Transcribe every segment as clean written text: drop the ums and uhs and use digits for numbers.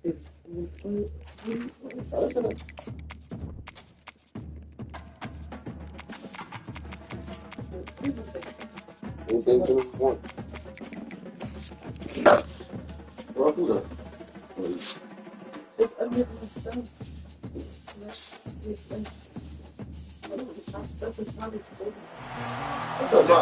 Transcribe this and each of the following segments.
Since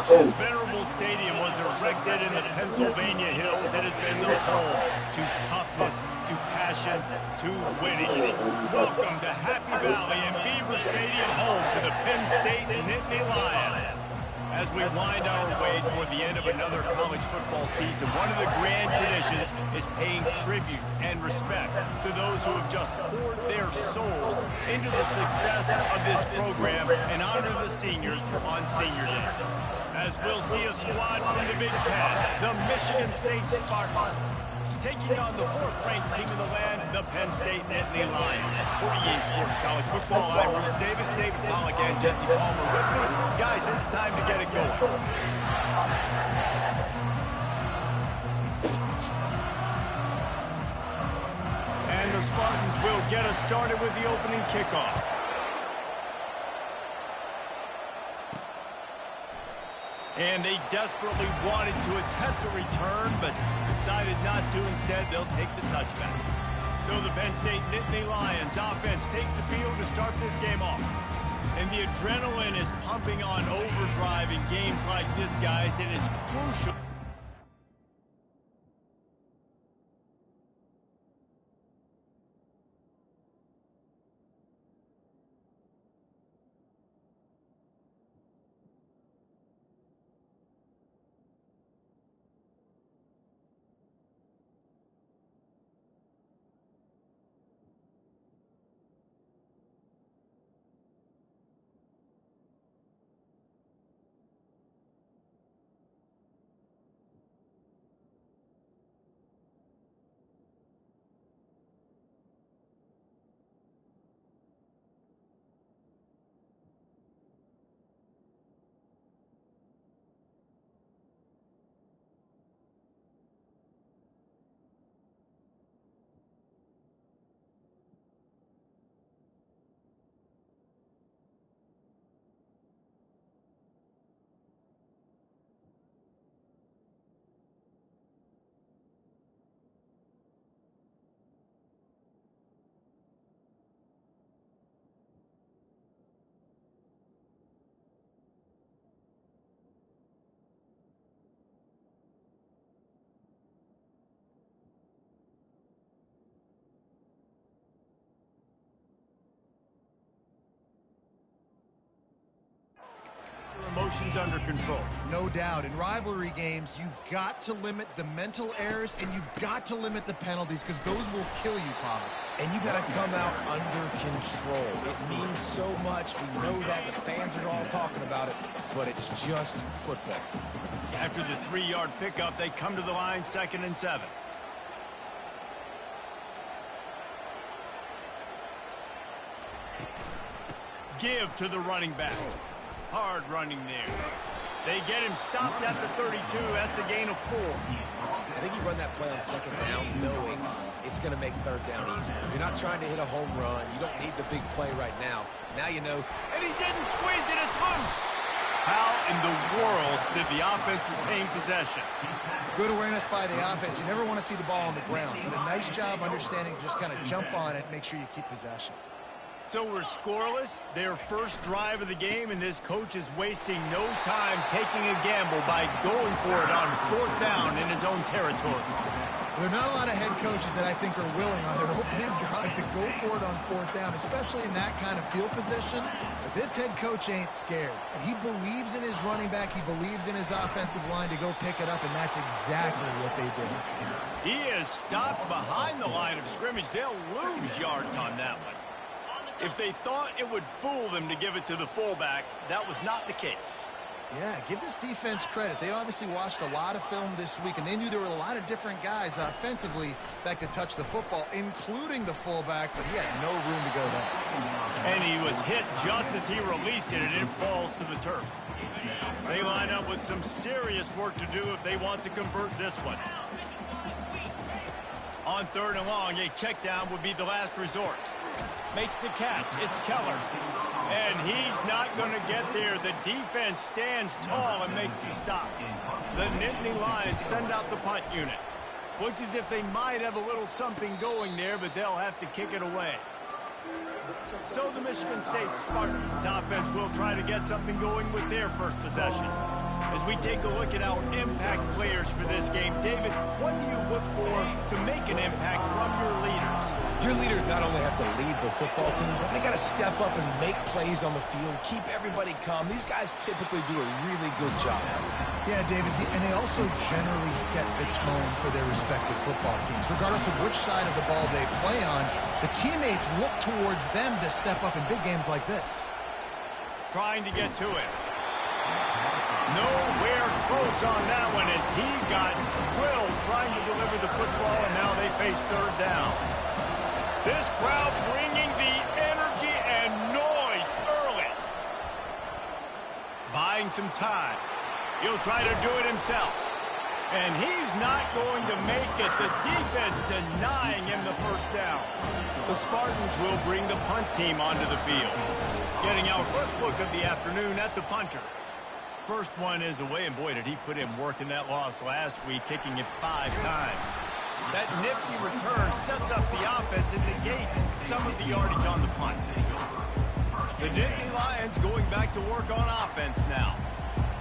this venerable stadium was erected in the Pennsylvania Hills, it has been the home to toughness, to passion, to winning. Welcome to Happy Valley and Beaver Stadium, home to the Penn State Nittany Lions. As we wind our way toward the end of another college football season, one of the grand traditions is paying tribute and respect to those who have just poured their souls into the success of this program and honor the seniors on Senior Day. As we'll see a squad from the Big Ten, the Michigan State Spartans, taking on the fourth-ranked team in the land, the Penn State Nittany Lions. For EA Sports College Football, I'm Bruce Davis, David Pollack, and Jesse Palmer with me. Guys, it's time to get it going. And the Spartans will get us started with the opening kickoff. And they desperately wanted to attempt a return, but decided not to. Instead, they'll take the touchback. So the Penn State Nittany Lions offense takes the field to start this game off. And the adrenaline is pumping on overdrive in games like this, guys. It is crucial. Emotions under control. No doubt. In rivalry games, you've got to limit the mental errors and you've got to limit the penalties because those will kill you, Paul. And you got to come out under control. It means so much. We know that. The fans are all talking about it, but it's just football. After the 3-yard pickup, they come to the line 2nd and 7. Give to the running back. Hard running there. They get him stopped at the 32. That's a gain of 4. I think you run that play on 2nd down knowing it's going to make 3rd down easy. You're not trying to hit a home run. You don't need the big play right now. Now you know. And he didn't squeeze it. It's loose. How in the world did the offense retain possession? Good awareness by the offense. You never want to see the ball on the ground, but a nice job understanding to just kind of jump on it, make sure you keep possession. So we're scoreless, their first drive of the game, and this coach is wasting no time taking a gamble by going for it on 4th down in his own territory. There are not a lot of head coaches that I think are willing on their opening drive to go for it on 4th down, especially in that kind of field position. But this head coach ain't scared. And he believes in his running back. He believes in his offensive line to go pick it up, and that's exactly what they did. He is stopped behind the line of scrimmage. They'll lose yards on that one. If they thought it would fool them to give it to the fullback, that was not the case. Yeah, give this defense credit. They obviously watched a lot of film this week, and they knew there were a lot of different guys offensively that could touch the football, including the fullback, but he had no room to go there. And he was hit just as he released it, and it falls to the turf. They line up with some serious work to do if they want to convert this one. On 3rd and long, a check down would be the last resort. Makes the catch. It's Keller. And he's not going to get there. The defense stands tall and makes the stop. The Nittany Lions send out the punt unit. Looks as if they might have a little something going there, but they'll have to kick it away. So the Michigan State Spartans offense will try to get something going with their first possession. As we take a look at our impact players for this game, David, what do you look for to make an impact from your leaders? Your leaders not only have to lead the football team, but they got to step up and make plays on the field, keep everybody calm. These guys typically do a really good job. Yeah, David, and they also generally set the tone for their respective football teams. Regardless of which side of the ball they play on, the teammates look towards them to step up in big games like this. Trying to get to it. Nowhere close on that one as he got drilled trying to deliver the football, and now they face 3rd down. This crowd bringing the energy and noise early. Buying some time. He'll try to do it himself. And he's not going to make it. The defense denying him the 1st down. The Spartans will bring the punt team onto the field. Getting our first look of the afternoon at the punter. First one is away, and boy, did he put in work in that loss last week, kicking it 5 times. That nifty return sets up the offense and negates some of the yardage on the punt. The Nittany Lions going back to work on offense now.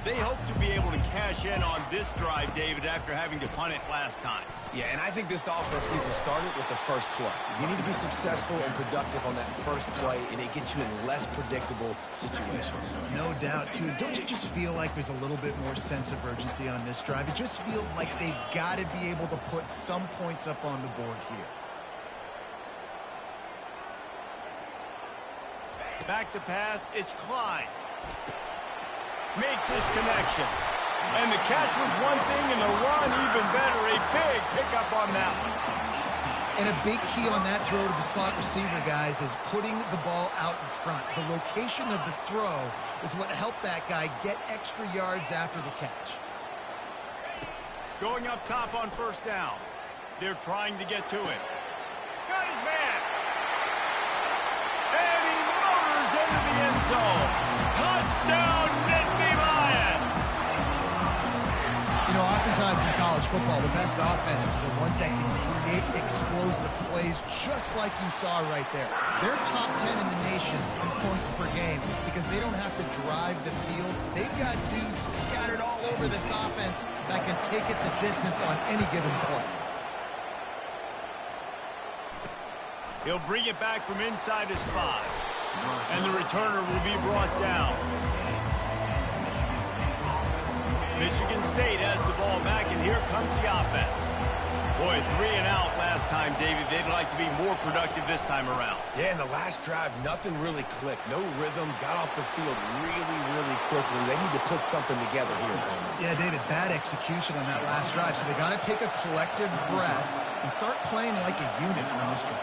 They hope to be able to cash in on this drive, David, after having to punt it last time. Yeah, and I think this offense needs to start it with the first play. You need to be successful and productive on that first play, and it gets you in less predictable situations. No doubt, too. Don't you just feel like there's a little bit more sense of urgency on this drive? It just feels like they've got to be able to put some points up on the board here. Back to pass, it's Klein. Makes his connection. And the catch was one thing, and the run even better. A big pickup on that one. And a big key on that throw to the slot receiver, guys, is putting the ball out in front. The location of the throw is what helped that guy get extra yards after the catch. Going up top on 1st down. They're trying to get to it. Got his man. And he motors into the end zone. Touchdown, Nittany Lions. You know, oftentimes in college football, the best offenses are the ones that can create explosive plays just like you saw right there. They're top 10 in the nation in points per game because they don't have to drive the field. They've got dudes scattered all over this offense that can take it the distance on any given play. He'll bring it back from inside his 5. And the returner will be brought down. Michigan State has the ball back, and here comes the offense. Boy, 3 and out last time, David. They'd like to be more productive this time around. Yeah, in the last drive, nothing really clicked. No rhythm, got off the field really, really quickly. They need to put something together here, Tony. Yeah, David, bad execution on that last drive, so they got to take a collective breath and start playing like a unit on this one.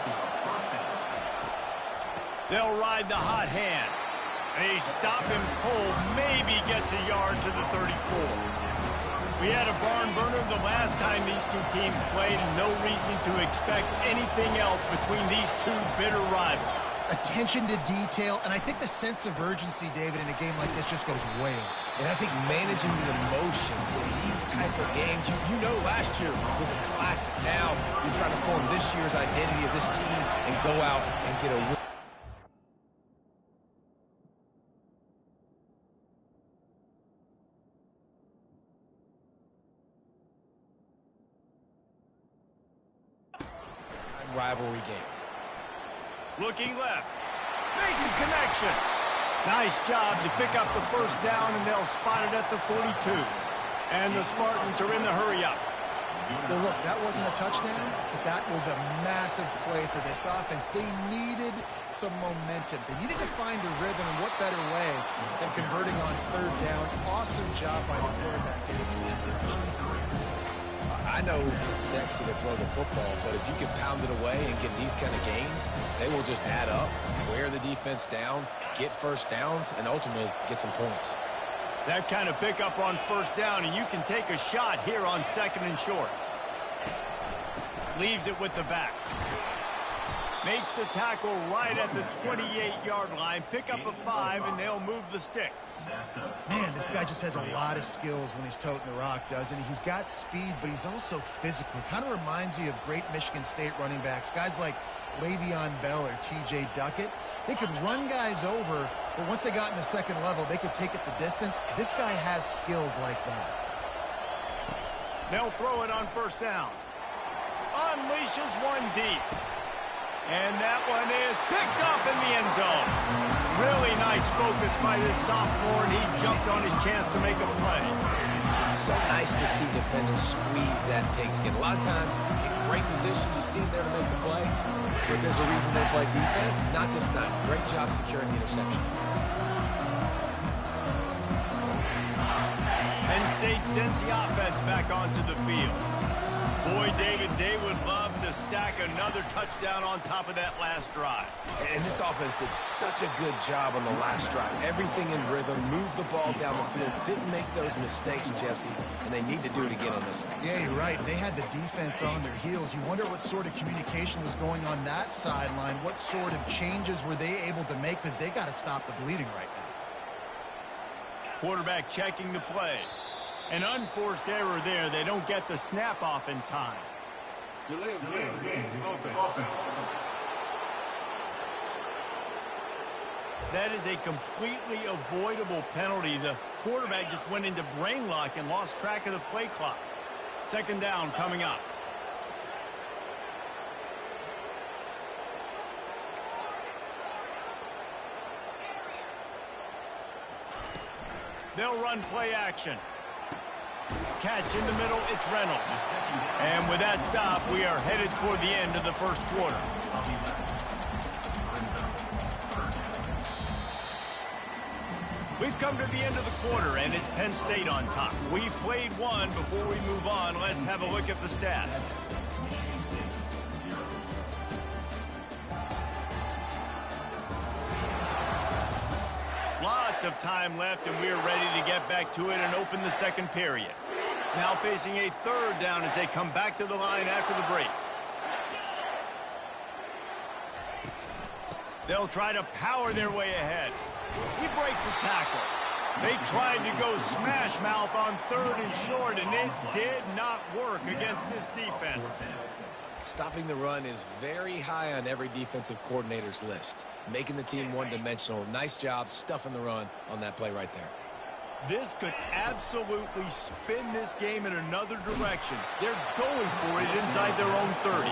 They'll ride the hot hand. They stop him cold, maybe gets a yard to the 34. We had a barn burner the last time these two teams played, and no reason to expect anything else between these two bitter rivals. Attention to detail, and I think the sense of urgency, David, in a game like this just goes way up. And I think managing the emotions in these type of games, you know last year was a classic. Now you're trying to form this year's identity of this team and go out and get a win. Rivalry game. Looking left. Makes a connection. Nice job to pick up the 1st down, and they'll spot it at the 42. And the Spartans are in the hurry-up. Well, look, that wasn't a touchdown, but that was a massive play for this offense. They needed some momentum. They needed to find a rhythm, and what better way than converting on 3rd down. Awesome job by the quarterback. I know it's sexy to throw the football, but if you can pound it away and get these kind of gains, they will just add up, wear the defense down, get 1st downs, and ultimately get some points. That kind of pickup on 1st down, and you can take a shot here on 2nd and short. Leaves it with the back. Makes the tackle right at the 28-yard line. Pick up a 5, and they'll move the sticks. Man, this guy just has a lot of skills when he's toting the rock, doesn't he? He's got speed, but he's also physical. Kind of reminds you of great Michigan State running backs. Guys like Le'Veon Bell or T.J. Duckett. They could run guys over, but once they got in the second level, they could take it the distance. This guy has skills like that. They'll throw it on first down. Unleashes one deep. And that one is picked up in the end zone. Really nice focus by this sophomore, and he jumped on his chance to make a play. It's so nice to see defenders squeeze that pigskin. A lot of times, in great position, you see him there to make the play, but there's a reason they play defense. Not this time. Great job securing the interception. Penn State sends the offense back onto the field. Boy, David, they would love to stack another touchdown on top of that last drive. And this offense did such a good job on the last drive. Everything in rhythm, moved the ball down the field, didn't make those mistakes, Jesse, and they need to do it again on this one. Yeah, you're right. They had the defense on their heels. You wonder what sort of communication was going on that sideline. What sort of changes were they able to make, because they got to stop the bleeding right now. Quarterback checking the play. An unforced error there. They don't get the snap off in time. Delay of game. Offense. That is a completely avoidable penalty. The quarterback just went into brain lock and lost track of the play clock. Second down coming up. They'll run play action. Catch in the middle, it's Reynolds. And with that stop, we are headed toward the end of the first quarter. We've come to the end of the quarter, and it's Penn State on top. We've played one. Before we move on, let's have a look at the stats. Lots of time left, and we are ready to get back to it and open the second period. Now facing a third down as they come back to the line after the break. They'll try to power their way ahead. He breaks a tackle. They tried to go smash mouth on third and short, and it did not work against this defense. Stopping the run is very high on every defensive coordinator's list. Making the team one-dimensional. Nice job stuffing the run on that play right there. This could absolutely spin this game in another direction. They're going for it inside their own 30.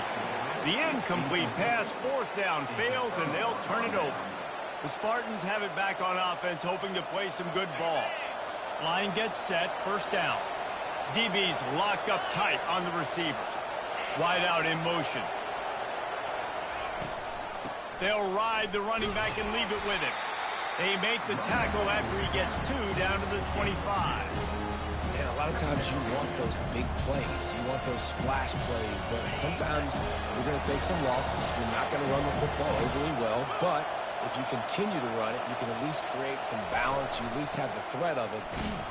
The incomplete pass, fourth down, fails, and they'll turn it over. The Spartans have it back on offense, hoping to play some good ball. Line gets set, first down. DB's locked up tight on the receivers. Wide out in motion. They'll ride the running back and leave it with him. They make the tackle after he gets 2 down to the 25. And a lot of times you want those big plays. You want those splash plays. But sometimes you're going to take some losses. You're not going to run the football overly well. But if you continue to run it, you can at least create some balance. You at least have the threat of it.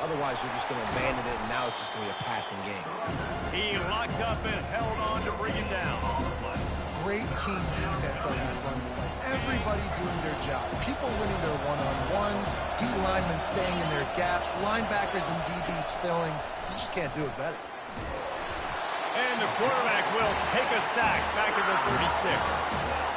Otherwise, you're just going to abandon it, and now it's just going to be a passing game. He locked up and held on to bring it down. Great team defense on that run play. Everybody doing their job. People winning their one-on-ones, D linemen staying in their gaps, linebackers and DBs filling. You just can't do it better. And the quarterback will take a sack back at the 36.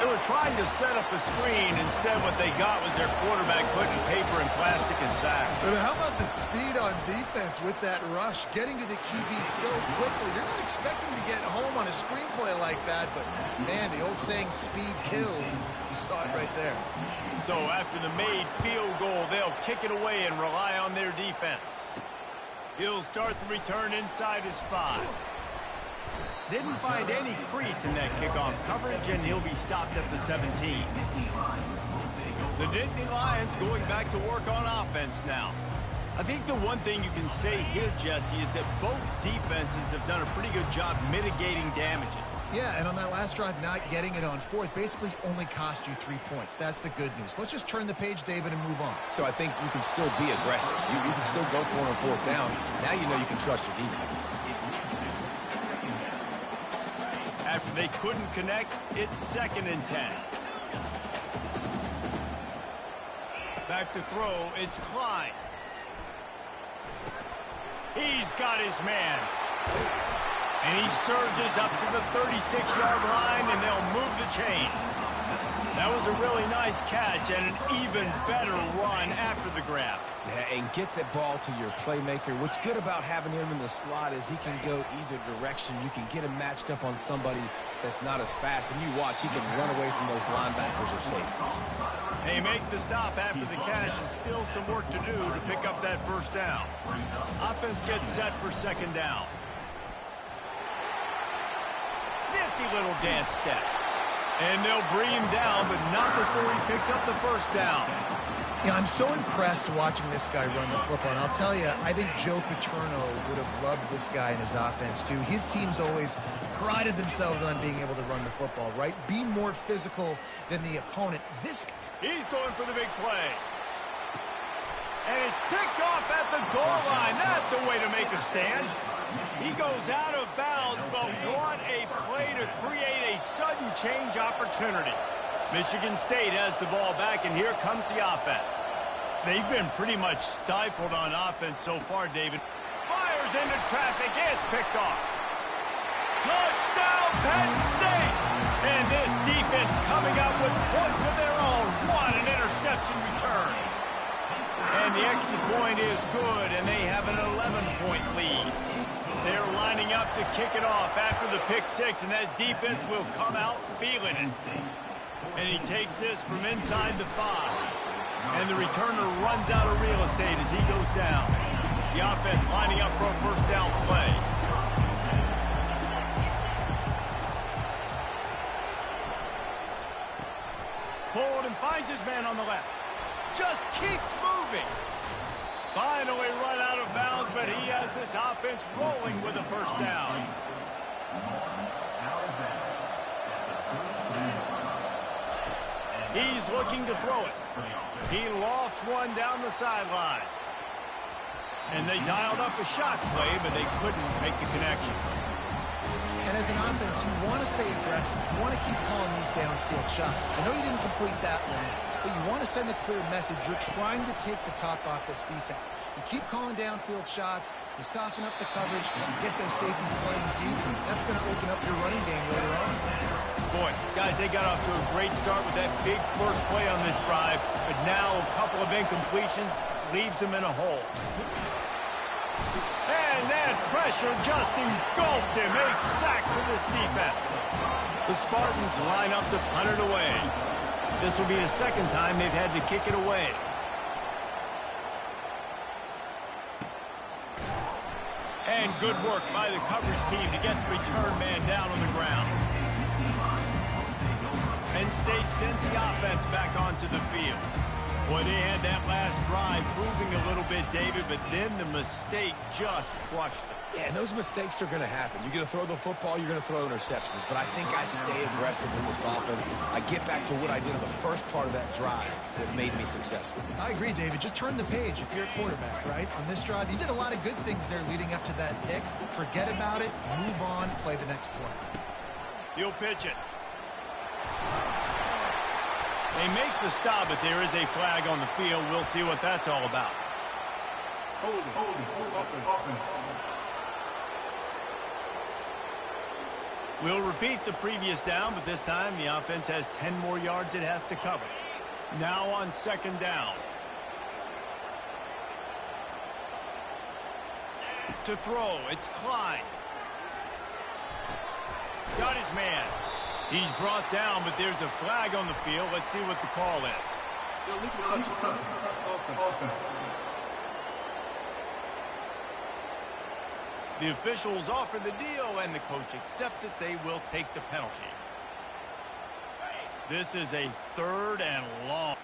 They were trying to set up a screen. Instead, what they got was their quarterback putting paper and plastic and sack. But how about the speed on defense with that rush, getting to the QB so quickly? You're not expecting to get home on a screenplay like that, but, man, the old saying, speed kills, and you saw it right there. So after the made field goal, they'll kick it away and rely on their defense. He'll start the return inside his 5. Didn't find any crease in that kickoff coverage, and he'll be stopped at the 17. The Nittany Lions going back to work on offense now. I think the one thing you can say here, Jesse, is that both defenses have done a pretty good job mitigating damages. Yeah, and on that last drive, not getting it on fourth basically only cost you 3 points. That's the good news. Let's just turn the page, David, and move on. So I think you can still be aggressive. You can still go for it on fourth down. Now you know you can trust your defense. After they couldn't connect, it's 2nd and 10. Back to throw, it's Klein. He's got his man. And he surges up to the 36-yard line, and they'll move the chain. That was a really nice catch and an even better run after the grab. Yeah, and get the ball to your playmaker. What's good about having him in the slot is he can go either direction. You can get him matched up on somebody that's not as fast, and you watch, he can run away from those linebackers or safeties. They make the stop after the catch, and still some work to do to pick up that 1st down. Offense gets set for 2nd down. Nifty little dance step. And they'll bring him down, but not before he picks up the 1st down. Yeah, I'm so impressed watching this guy run the football. And I'll tell you, I think Joe Paterno would have loved this guy in his offense, too. His teams always prided themselves on being able to run the football, right? Be more physical than the opponent. He's going for the big play. And it's picked off at the goal line. That's a way to make a stand. He goes out of bounds, but what a play to create a sudden change opportunity. Michigan State has the ball back, and here comes the offense. They've been pretty much stifled on offense so far, David. Fires into traffic. It's picked off. Touchdown, Penn State! And this defense coming up with points of their own. What an interception return. And the extra point is good, and they have an 11-point lead. They're lining up to kick it off after the pick 6, and that defense will come out feeling it. And he takes this from inside the 5. And the returner runs out of real estate as he goes down. The offense lining up for a 1st down play. Pulled and finds his man on the left. Just keeps moving. Finally run out of bounds, but he has this offense rolling with a 1st down. He's looking to throw it. He lofts one down the sideline. And they dialed up a shot play, but they couldn't make the connection. And as an offense, you want to stay aggressive. You want to keep calling these downfield shots. I know you didn't complete that one, but you want to send a clear message. You're trying to take the top off this defense. You keep calling downfield shots. You soften up the coverage. You get those safeties playing deep. That's going to open up your running game later on. Boy, guys, they got off to a great start with that big first play on this drive, but now a couple of incompletions leaves them in a hole. And that pressure just engulfed him. A sack for this defense. The Spartans line up to punt it away. This will be the 2nd time they've had to kick it away. And good work by the coverage team to get the return man down on the ground. Penn State sends the offense back onto the field. Boy, they had that last drive moving a little bit, David, but then the mistake just crushed them. Yeah, and those mistakes are going to happen. You're going to throw the football, you're going to throw interceptions. But I think I stay aggressive with this offense. I get back to what I did in the first part of that drive that made me successful. I agree, David. Just turn the page if you're a quarterback, right? On this drive, you did a lot of good things there leading up to that pick. Forget about it, move on, play the next play. He'll pitch it. They make the stop, but there is a flag on the field. We'll see what that's all about. Hold it. We'll repeat the previous down, but this time the offense has 10 more yards it has to cover. Now on 2nd down. To throw, it's Klein. Got his man. He's brought down, but there's a flag on the field. Let's see what the call is. The officials offer the deal, and the coach accepts it. They will take the penalty. This is a 3rd and long.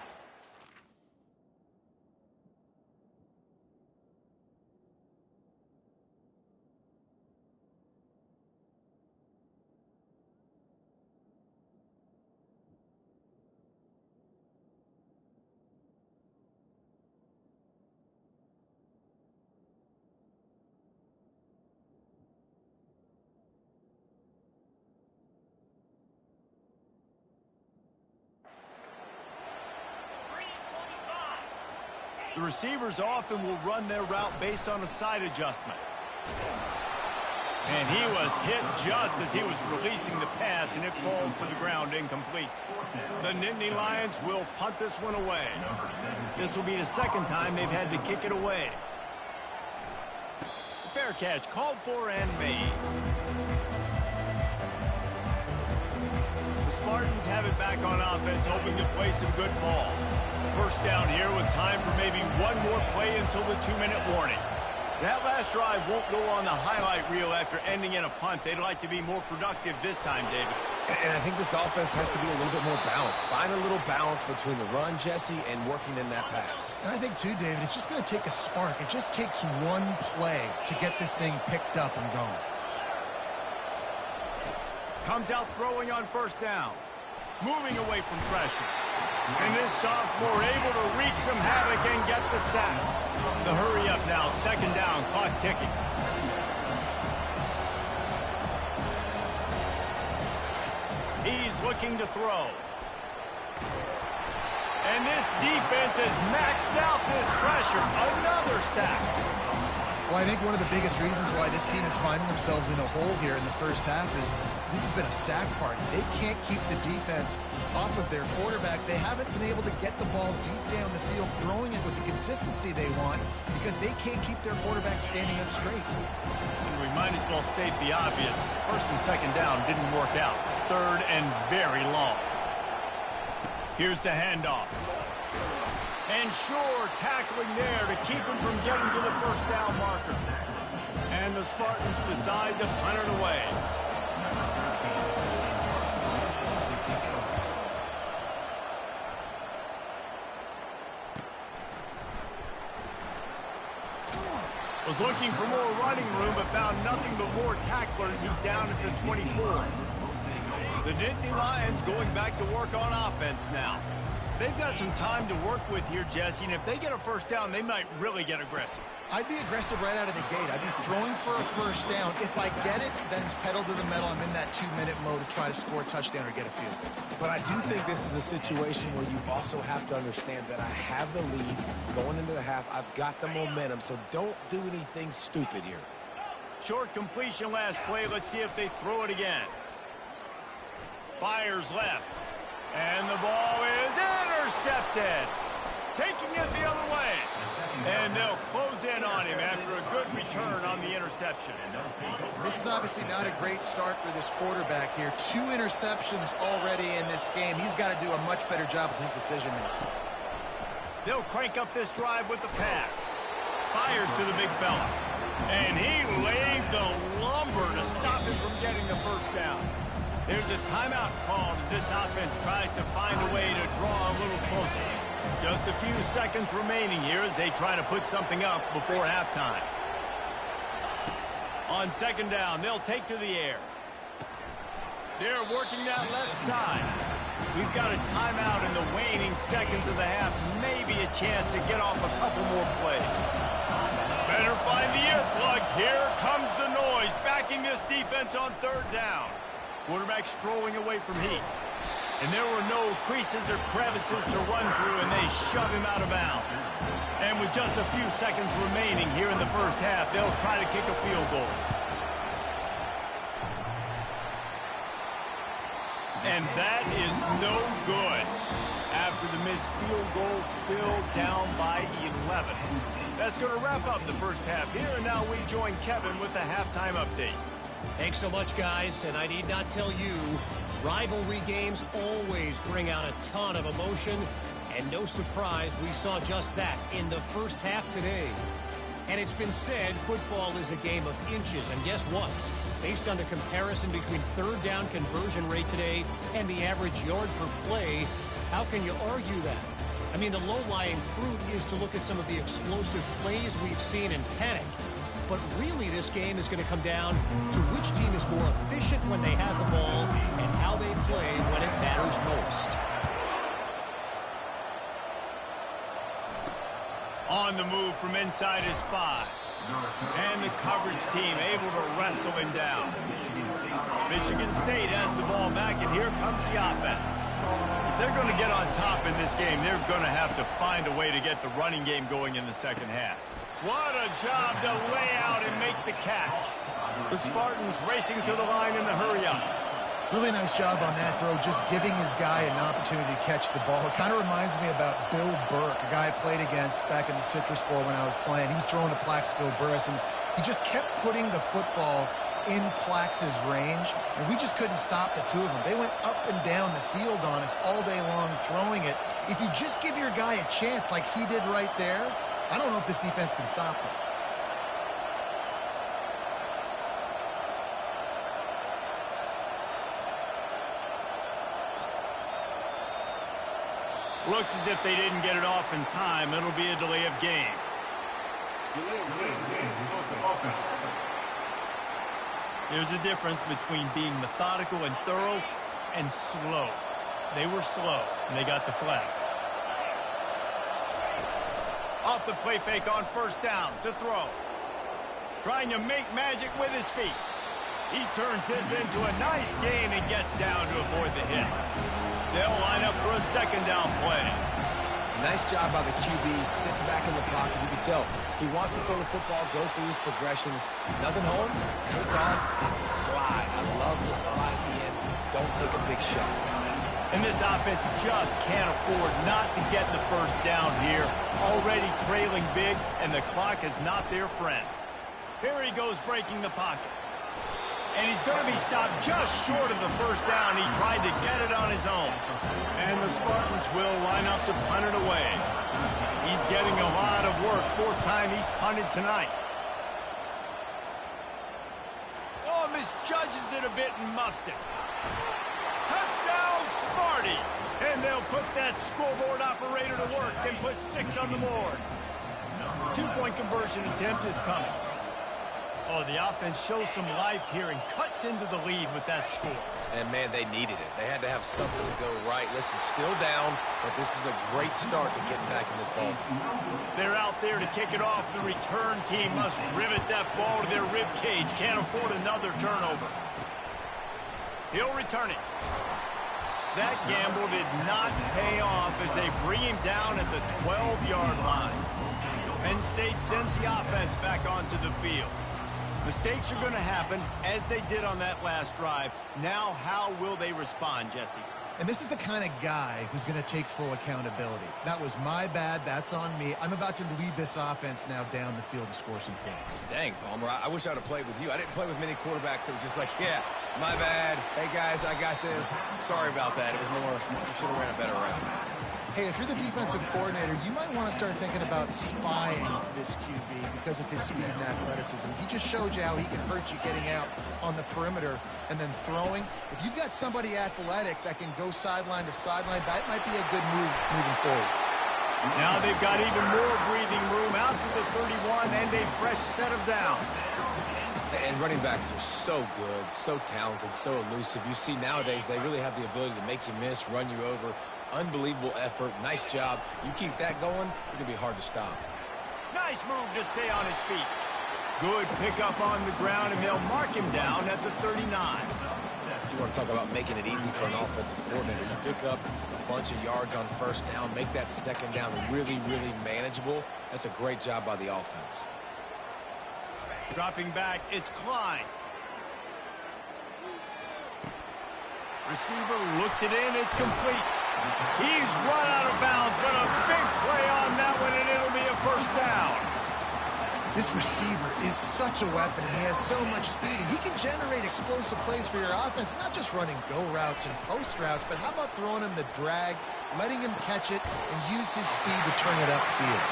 The receivers often will run their route based on a side adjustment. And he was hit just as he was releasing the pass, and it falls to the ground incomplete. The Nittany Lions will punt this one away. This will be the second time they've had to kick it away. Fair catch called for and made. The Spartans have it back on offense, hoping to play some good ball. First down here with time for maybe one more play until the 2-minute warning. That last drive won't go on the highlight reel after ending in a punt. They'd like to be more productive this time, David. And I think this offense has to be a little bit more balanced. Find a little balance between the run, Jesse, and working in that pass. And I think, too, David, it's just going to take a spark. It just takes one play to get this thing picked up and going. Comes out throwing on first down. Moving away from pressure. And this sophomore able to wreak some havoc and get the sack. The hurry up now, second down, clock ticking. He's looking to throw. And this defense has maxed out this pressure. Another sack. Well, I think one of the biggest reasons why this team is finding themselves in a hole here in the first half is this has been a sack party. They can't keep the defense off of their quarterback. They haven't been able to get the ball deep down the field, throwing it with the consistency they want because they can't keep their quarterback standing up straight. And we might as well state the obvious. First and second down didn't work out. Third and very long. Here's the handoff. And sure, tackling there to keep him from getting to the first down marker. And the Spartans decide to punt it away. Was looking for more running room, but found nothing but more tacklers. He's down at the 24. The Nittany Lions going back to work on offense now. They've got some time to work with here, Jesse, and if they get a first down, they might really get aggressive. I'd be aggressive right out of the gate. I'd be throwing for a first down. If I get it, then it's pedal to the metal. I'm in that 2-minute mode to try to score a touchdown or get a field goal. But I do think this is a situation where you also have to understand that I have the lead going into the half. I've got the momentum, so don't do anything stupid here. Short completion last play. Let's see if they throw it again. Fires left. And the ball is intercepted. Taking it the other way. And they'll close in on him after a good return on the interception. This is obviously not a great start for this quarterback here. 2 interceptions already in this game. He's got to do a much better job with his decision making. They'll crank up this drive with the pass. Fires to the big fella. And he laid the lumber to stop him from getting the first down. There's a timeout called as this offense tries to find a way to draw a little closer. Just a few seconds remaining here as they try to put something up before halftime. On second down, they'll take to the air. They're working that left side. We've got a timeout in the waning seconds of the half. Maybe a chance to get off a couple more plays. Better find the earplugs. Here comes the noise, backing this defense on third down. Quarterback strolling away from heat. And there were no creases or crevices to run through, and they shove him out of bounds. And with just a few seconds remaining here in the first half, they'll try to kick a field goal. And that is no good. After the missed field goal, still down by 11. That's going to wrap up the first half here, and now we join Kevin with the halftime update. Thanks so much, guys, and I need not tell you, rivalry games always bring out a ton of emotion, and no surprise, we saw just that in the first half today. And it's been said, football is a game of inches, and guess what? Based on the comparison between third down conversion rate today and the average yard per play, how can you argue that? I mean, the low-lying fruit is to look at some of the explosive plays we've seen and panic. But really, this game is going to come down to which team is more efficient when they have the ball and how they play when it matters most. On the move from inside his 5. And the coverage team able to wrestle him down. Michigan State has the ball back, and here comes the offense. If they're going to get on top in this game, they're going to have to find a way to get the running game going in the second half. What a job to lay out and make the catch. The Spartans racing to the line in the hurry-up. Really nice job on that throw, just giving his guy an opportunity to catch the ball. It kind of reminds me about Bill Burke, a guy I played against back in the Citrus Bowl when I was playing. He was throwing to Plaxico Burress, and he just kept putting the football in Plax's range, and we just couldn't stop the two of them. They went up and down the field on us all day long throwing it. If you just give your guy a chance like he did right there, I don't know if this defense can stop him. Looks as if they didn't get it off in time. It'll be a delay of game. There's a difference between being methodical and thorough and slow. They were slow, and they got the flag. Off the play fake on first down to throw. Trying to make magic with his feet. He turns this into a nice gain and gets down to avoid the hit. They'll line up for a second down play. Nice job by the QB, sitting back in the pocket. You can tell he wants to throw the football, go through his progressions. Nothing home, take off, and slide. I love the slide at the end. Don't take a big shot. And this offense just can't afford not to get the first down here. Already trailing big, and the clock is not their friend. Here he goes breaking the pocket. And he's going to be stopped just short of the first down. He tried to get it on his own. And the Spartans will line up to punt it away. He's getting a lot of work. Fourth time he's punted tonight. Oh, misjudges it a bit and muffs it. Touchdown, Sparty! And they'll put that scoreboard operator to work and put 6 on the board. 2-point conversion attempt is coming. Oh, the offense shows some life here and cuts into the lead with that score. And, man, they needed it. They had to have something to go right. Listen, still down, but this is a great start to getting back in this ball game. They're out there to kick it off. The return team must rivet that ball to their rib cage. Can't afford another turnover. He'll return it. That gamble did not pay off as they bring him down at the 12-yard line. Penn State sends the offense back onto the field. Mistakes are going to happen, as they did on that last drive. Now, how will they respond, Jesse? And this is the kind of guy who's going to take full accountability. That was my bad. That's on me. I'm about to lead this offense now down the field and score some points. Dang, Palmer, I wish I would have played with you. I didn't play with many quarterbacks that were just like, yeah, my bad. Hey, guys, I got this. Sorry about that. It was more, you should have ran a better route. Hey, if you're the defensive coordinator, you might want to start thinking about spying this QB because of his speed and athleticism. He just showed you how he can hurt you getting out on the perimeter and then throwing. If you've got somebody athletic that can go sideline to sideline, that might be a good move moving forward. Now they've got even more breathing room out to the 31 and a fresh set of downs. And running backs are so good, so talented, so elusive. You see nowadays they really have the ability to make you miss, run you over. Unbelievable effort. Nice job. You keep that going, it's going to be hard to stop. Nice move to stay on his feet. Good pickup on the ground, and they'll mark him down at the 39. You want to talk about making it easy for an offensive coordinator. You pick up a bunch of yards on first down, make that second down really, really manageable. That's a great job by the offense. Dropping back, it's Klein. Receiver looks it in, it's complete. He's run out of bounds, but a big play on that one, and it'll be a first down. This receiver is such a weapon, and he has so much speed, and he can generate explosive plays for your offense, not just running go routes and post routes, but how about throwing him the drag, letting him catch it, and use his speed to turn it upfield.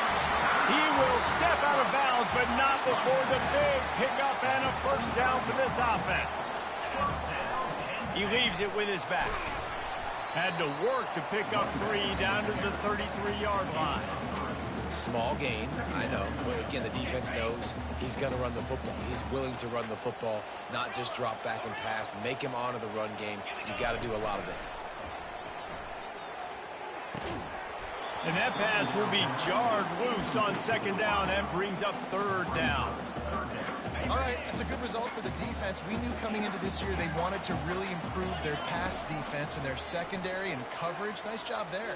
He will step out of bounds, but not before the big pickup and a first down for this offense. He leaves it with his back. Had to work to pick up 3 down to the 33-yard line. Small gain, I know. But again, the defense knows he's going to run the football. He's willing to run the football, not just drop back and pass. Make him honor the run game. You got to do a lot of this. And that pass will be jarred loose on second down and brings up third down. All right, that's a good result for the defense. We knew coming into this year they wanted to really improve their pass defense and their secondary and coverage. Nice job there.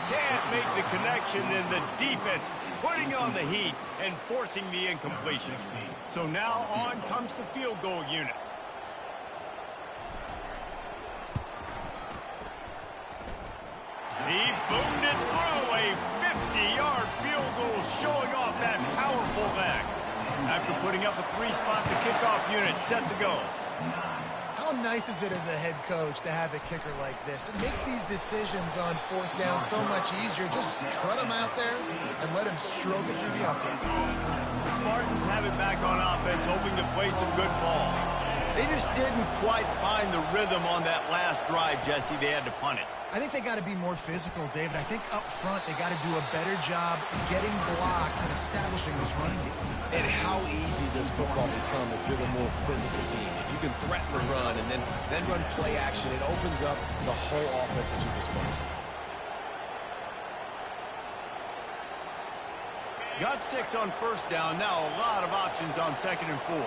Can't make the connection, and the defense putting on the heat and forcing the incompletion. So now on comes the field goal unit. He boomed it through, a 50-yard field goal showing off that powerful leg. After putting up a 3-spot, the kickoff unit set to go. How nice is it as a head coach to have a kicker like this? It makes these decisions on 4th down so much easier. Just trot him out there and let him stroke it through the uprights. The Spartans have it back on offense, hoping to play some good ball. They just didn't quite find the rhythm on that last drive, Jesse. They had to punt it. I think they got to be more physical, David. I think up front they got to do a better job getting blocks and establishing this running game. And how easy does football become if you're the more physical team? If you can threaten the run and then run play action, it opens up the whole offense at your disposal. Got 6 on 1st down. Now a lot of options on 2nd and 4.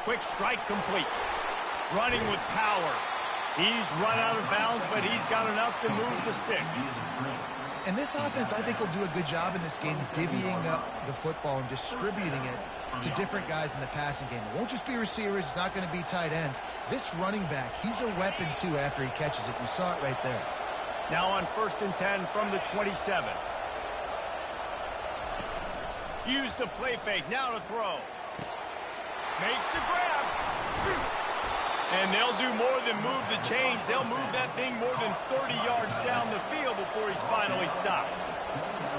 Quick strike complete. Running with power. He's run out of bounds, but he's got enough to move the sticks. And this offense, I think, will do a good job in this game divvying up the football and distributing it to different guys in the passing game. It won't just be receivers. It's not going to be tight ends. This running back, he's a weapon, too, after he catches it. You saw it right there. Now on 1st and 10 from the 27. Use the play fake. Now to throw. Makes the grab. And they'll do more than move the chains. They'll move that thing more than 30 yards down the field before he's finally stopped.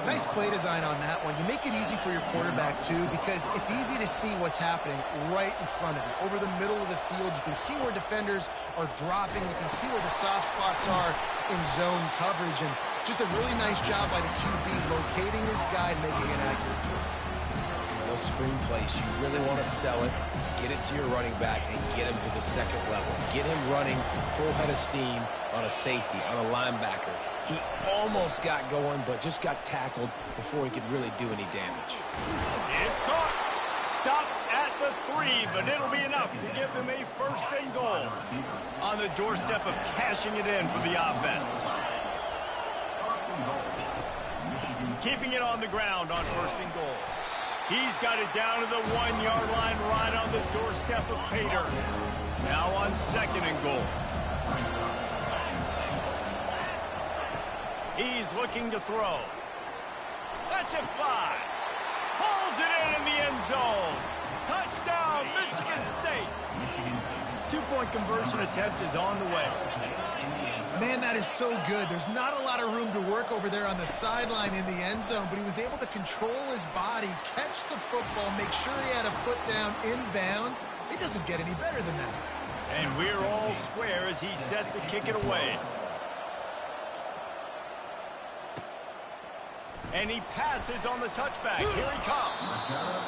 Nice play design on that one. You make it easy for your quarterback, too, because it's easy to see what's happening right in front of you. Over the middle of the field, you can see where defenders are dropping. You can see where the soft spots are in zone coverage. And just a really nice job by the QB locating this guy and making an accurate throw. Those screen plays, you really want to sell it, get it to your running back, and get him to the 2nd level. Get him running full head of steam on a safety, on a linebacker. He almost got going, but just got tackled before he could really do any damage. It's caught. Stopped at the 3, but it'll be enough to give them a 1st and goal. On the doorstep of cashing it in for the offense. Keeping it on the ground on 1st and goal. He's got it down to the 1-yard line right on the doorstep of Pater. Now on 2nd and goal. He's looking to throw. That's a fly. Pulls it in the end zone. Touchdown, Michigan State. 2-point conversion attempt is on the way. Man, that is so good. There's not a lot of room to work over there on the sideline in the end zone, but he was able to control his body, catch the football, make sure he had a foot down inbounds. It doesn't get any better than that. And we're all square as he's set to kick it away. And he passes on the touchback. Here he comes.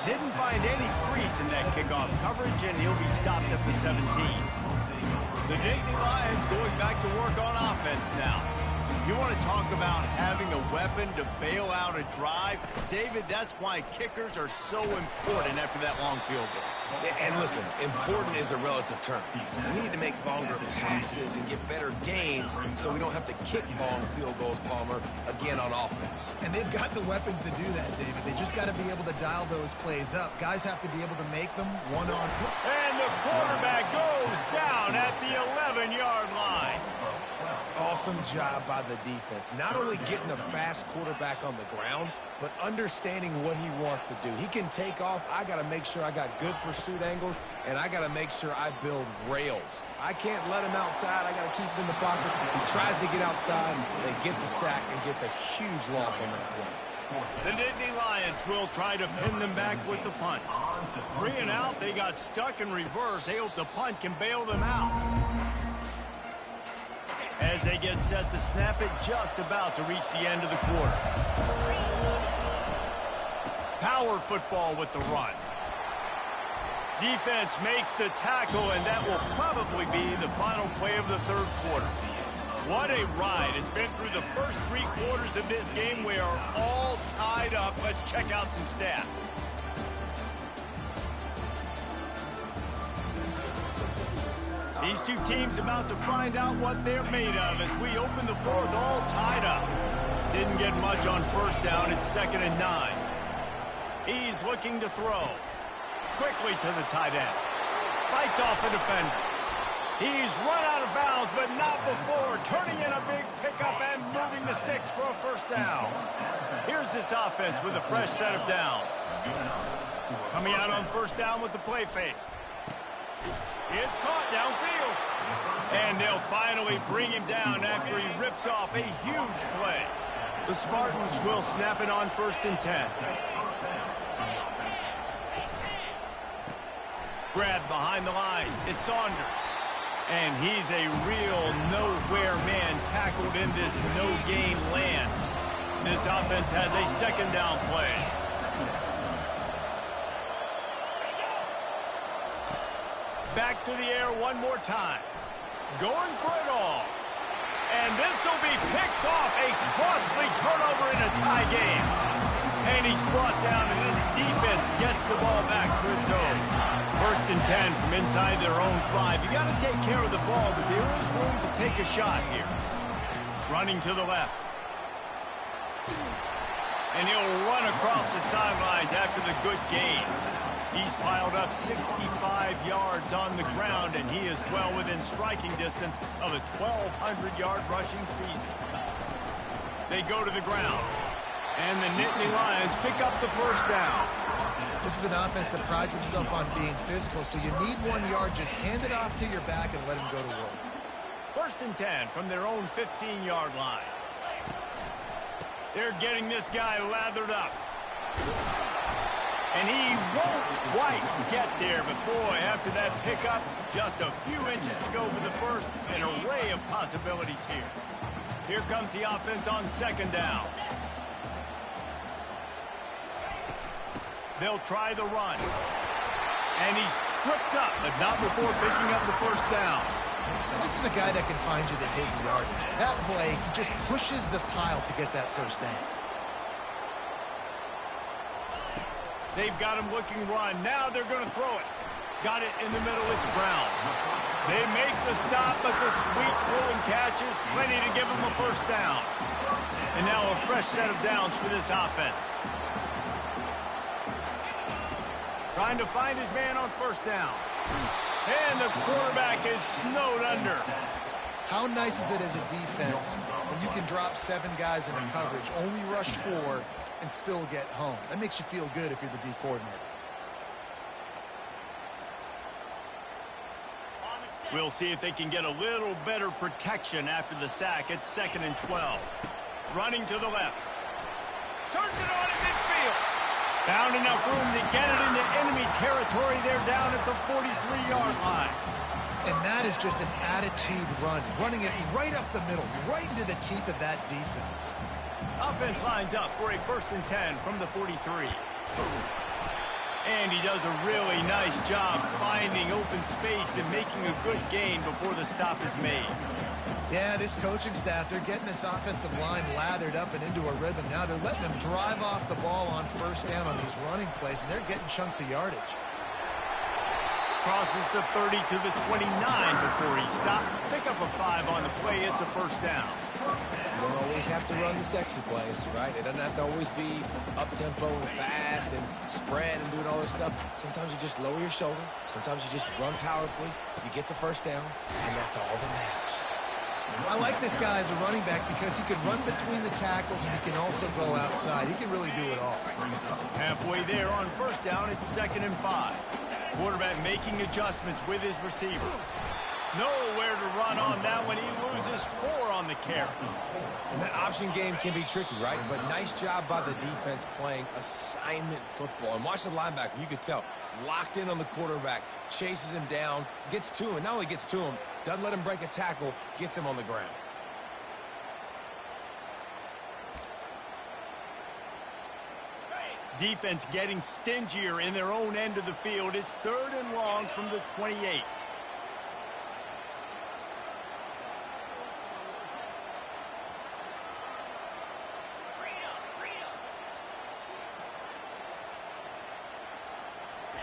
Didn't find any crease in that kickoff coverage, and he'll be stopped at the 17. The Nittany Lions going back to work on offense now. You want to talk about having a weapon to bail out a drive? David, that's why kickers are so important after that long field goal. And listen, important is a relative term. We need to make longer passes and get better gains so we don't have to kick long field goals, Palmer, again on offense. And they've got the weapons to do that, David. They just got to be able to dial those plays up. Guys have to be able to make them one-on-one. And the quarterback goes down at the 11-yard line. Awesome job by the defense. Not only getting the fast quarterback on the ground, but understanding what he wants to do. He can take off. I got to make sure I got good pursuit angles, and I got to make sure I build rails. I can't let him outside. I got to keep him in the pocket. He tries to get outside. They get the sack and get the huge loss on that play. The Nittany Lions will try to pin them back with the punt. 3 and out. They got stuck in reverse. They hope the punt can bail them out. As they get set to snap it, just about to reach the end of the quarter. Power football with the run. Defense makes the tackle, and that will probably be the final play of the 3rd quarter. What a ride. It's been through the first 3 quarters of this game. We are all tied up. Let's check out some stats. These two teams about to find out what they're made of as we open the fourth all tied up. Didn't get much on first down. It's 2nd and 9. He's looking to throw. Quickly to the tight end. Fights off a defender. He's run out of bounds, but not before turning in a big pickup and moving the sticks for a first down. Here's this offense with a fresh set of downs. Coming out on first down with the play fake. It's caught downfield. And they'll finally bring him down after he rips off a huge play. The Spartans will snap it on 1st and 10. Grab behind the line. It's Saunders. And he's a real nowhere man tackled in this no-gain land. This offense has a 2nd down play. Back to the air one more time. Going for it all. And this will be picked off. A costly turnover in a tie game. And he's brought down, and this defense gets the ball back for its own. 1st and 10 from inside their own 5. You got to take care of the ball, but there is room to take a shot here. Running to the left. And he'll run across the sidelines after the good gain. He's piled up 65 yards on the ground, and he is well within striking distance of a 1,200-yard rushing season. They go to the ground. And the Nittany Lions pick up the first down. This is an offense that prides himself on being physical, so you need 1 yard. Just hand it off to your back and let him go to work. 1st and 10 from their own 15-yard line. They're getting this guy lathered up. And he won't quite get there, but boy, after that pickup, just a few inches to go for the first. An array of possibilities here. Here comes the offense on 2nd down. They'll try the run. And he's tripped up, but not before picking up the first down. This is a guy that can find you the hidden yardage. That play, he just pushes the pile to get that first down. They've got him looking run. Now they're going to throw it. Got it in the middle. It's Brown. They make the stop, but the sweet throwing catch is plenty to give them a first down. And now a fresh set of downs for this offense. Trying to find his man on first down. And the quarterback is snowed under. How nice is it as a defense when you can drop 7 guys into coverage, only rush 4, and still get home? That makes you feel good if you're the D coordinator. We'll see if they can get a little better protection after the sack. It's 2nd and 12. Running to the left. Turns it on at midfield. Found enough room to get it into enemy territory. They're down at the 43-yard line. And that is just an attitude run, running it right up the middle, right into the teeth of that defense. Offense lines up for a 1st and 10 from the 43. And he does a really nice job finding open space and making a good gain before the stop is made. Yeah, this coaching staff, they're getting this offensive line lathered up and into a rhythm. Now they're letting them drive off the ball on first down on these running plays, and they're getting chunks of yardage. Crosses the 30 to the 29 before he stopped. Pick up a 5 on the play. It's a first down. You don't always have to run the sexy plays, right? It doesn't have to always be up-tempo and fast and spread and doing all this stuff. Sometimes you just lower your shoulder. Sometimes you just run powerfully. You get the first down, and that's all that matters. I like this guy as a running back because he can run between the tackles and he can also go outside. He can really do it all. Halfway there on first down, it's 2nd and 5. Quarterback making adjustments with his receivers. Nowhere to run on that one. He loses 4 on the carry. And that option game can be tricky, right? But nice job by the defense playing assignment football. And watch the linebacker. You could tell. Locked in on the quarterback. Chases him down. Gets to him. And not only gets to him, doesn't let him break a tackle. Gets him on the ground. Defense getting stingier in their own end of the field. It's 3rd and long from the 28.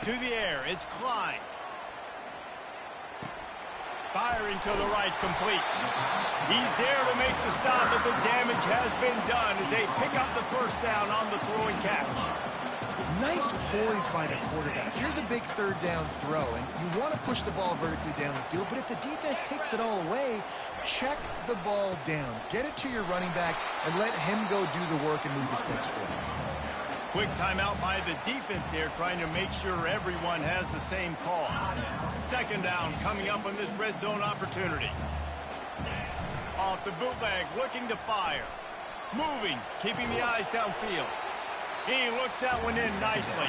To the air, it's Klein. Firing to the right, complete. He's there to make the stop, but the damage has been done as they pick up the first down on the throwing catch. Nice poise by the quarterback. Here's a big third down throw, and you want to push the ball vertically down the field, but if the defense takes it all away, check the ball down. Get it to your running back and let him go do the work and move the sticks for you. Quick timeout by the defense there, trying to make sure everyone has the same call. Second down coming up on this red zone opportunity. Off the bootleg, looking to fire. Moving, keeping the eyes downfield. He looks that one in nicely.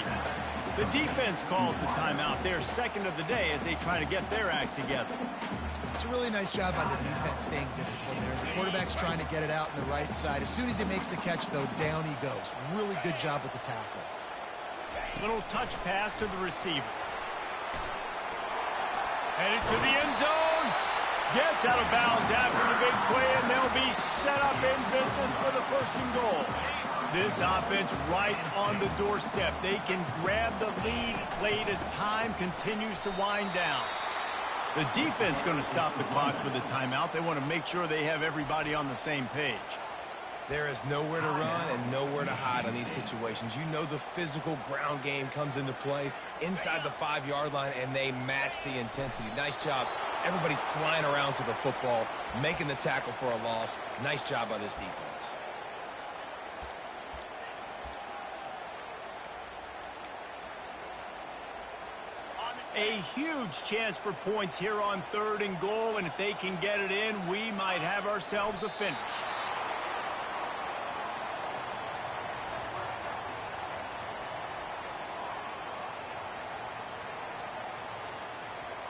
The defense calls the timeout, their second of the day, as they try to get their act together. It's a really nice job by the defense staying disciplined there. The quarterback's trying to get it out on the right side. As soon as he makes the catch, though, down he goes. Really good job with the tackle. Little touch pass to the receiver. Headed to the end zone. Gets out of bounds after the big play, and they'll be set up in business for the first and goal. This offense right on the doorstep. They can grab the lead late as time continues to wind down. The defense going to stop the clock with a timeout. They want to make sure they have everybody on the same page. There is nowhere to run and nowhere to hide on these situations. You know the physical ground game comes into play inside the 5-yard line, and they match the intensity. Nice job. Everybody flying around to the football, making the tackle for a loss. Nice job by this defense. A huge chance for points here on third and goal, and if they can get it in, we might have ourselves a finish.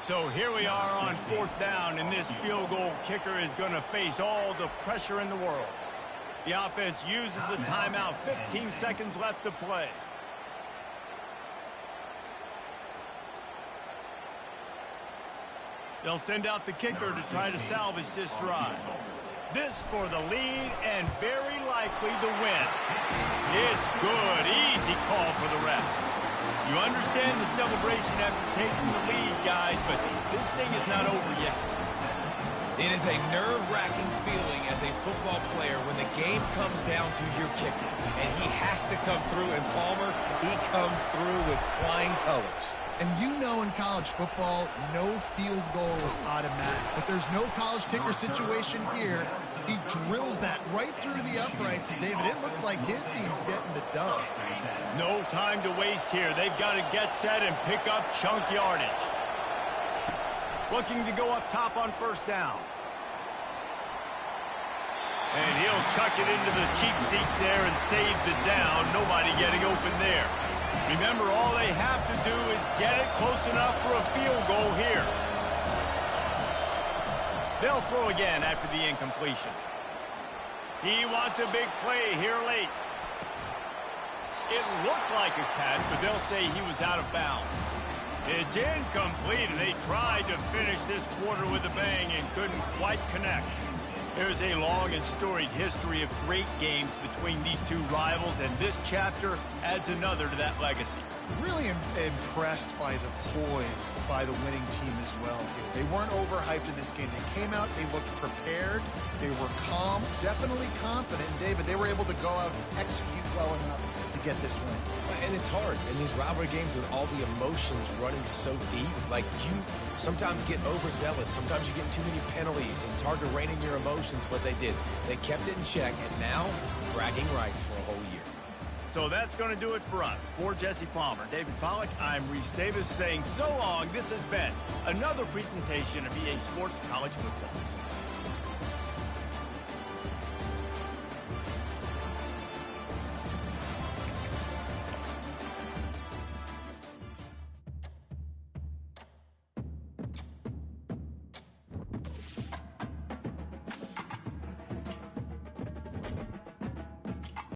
So here we are on fourth down, and this field goal kicker is going to face all the pressure in the world. The offense uses a timeout, 15 seconds left to play. They'll send out the kicker to try to salvage this drive. This for the lead and very likely the win. It's good. Easy call for the ref. You understand the celebration after taking the lead, guys, but this thing is not over yet. It is a nerve-wracking feeling as a football player when the game comes down to your kicker. And he has to come through, and Palmer, he comes through with flying colors. And you know in college football, no field goal is automatic. But there's no college kicker situation here. He drills that right through the uprights. And, David, it looks like his team's getting the dub. No time to waste here. They've got to get set and pick up chunk yardage. Looking to go up top on first down. And he'll chuck it into the cheap seats there and save the down. Nobody getting open there. Remember, all they have to do is get it close enough for a field goal here. They'll throw again after the incompletion. He wants a big play here late. It looked like a catch, but they'll say he was out of bounds. It's incomplete, and they tried to finish this quarter with a bang and couldn't quite connect. There's a long and storied history of great games between these two rivals, and this chapter adds another to that legacy. Really impressed by the poise by the winning team as well here. They weren't overhyped in this game. They came out, they looked prepared, they were calm, definitely confident. And David, they were able to go out and execute well enough to get this win. And it's hard in these rivalry games with all the emotions running so deep. Like, you sometimes get overzealous. Sometimes you get too many penalties. It's hard to rein in your emotions, but they did. They kept it in check, and now bragging rights for a whole year. So that's going to do it for us. For Jesse Palmer, David Pollack, I'm Reese Davis saying so long. This has been another presentation of EA Sports College Football.